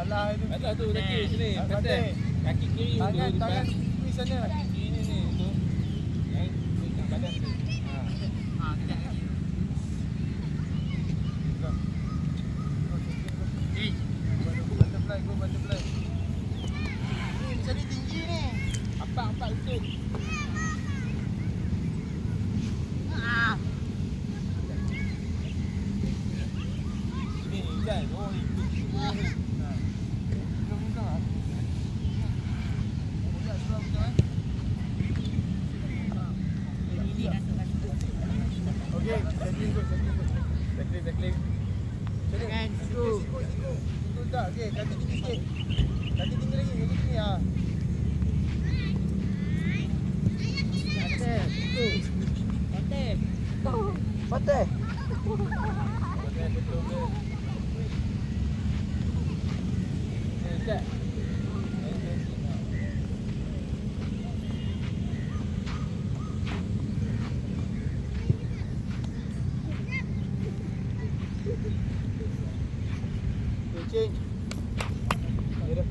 Salah itu. Alah tu kaki sini. Betul. Kaki kiri tu. Tangan di sana. Kaki ni tu. Yang dekat badan tu. Kejap lagi. Butterfly, go butterfly. Ni macam ni tinggi ni. Empat untuk. Ini kan. Oh, itu. Okey, backling. Jangan siku. Siku tak. Okey, kaki tinggi sikit. Kaki tinggi lagi, kaki tinggi ah. Patah. Sekejap. Okay, change. Merah.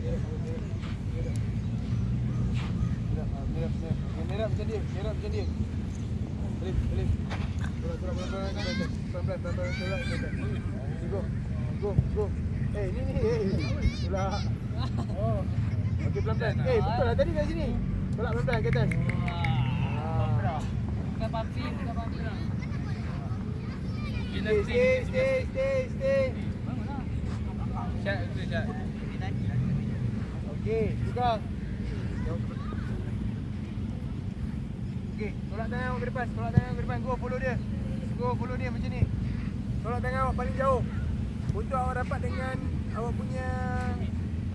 Merah macam dia. Balik. Pelan. Go. Ni. Tolak. Oh. Okey, pelan-pelan. Betul lah tadi kat sini. Tolak pelan-pelan ke atas. Bukan pampi. Stay. Syat. Okey, tukar. Okey, tolak tangan ke depan. Go follow dia macam ni. Tolak tangan awak paling jauh. Untuk awak rapat dengan awak punya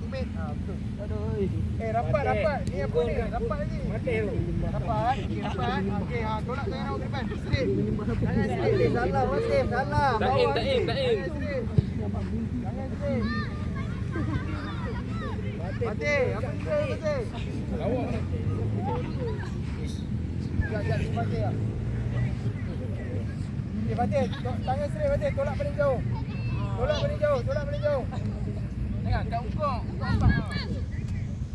teammate. Betul. Aduh. Rapat. Ni apa ni? Rapat lagi. Mati tu. Rapat. Okey, tolak tangan awak ke depan. Straight. Tangan straight. Salah, Wasif. Salah. Tak aim. Tangan straight. Mati. Apa ni Mati? Lawak. Sekejap Mati lah. Okey, Mati. Tangan straight, Mati. Tolak paling jauh. Tengok kat ungkong. Nampak.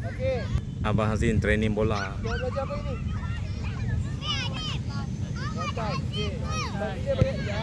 Okey. Abang Hazin training bola. Kau belajar apa ini? Montai. Okey. Dia bagi. Ya.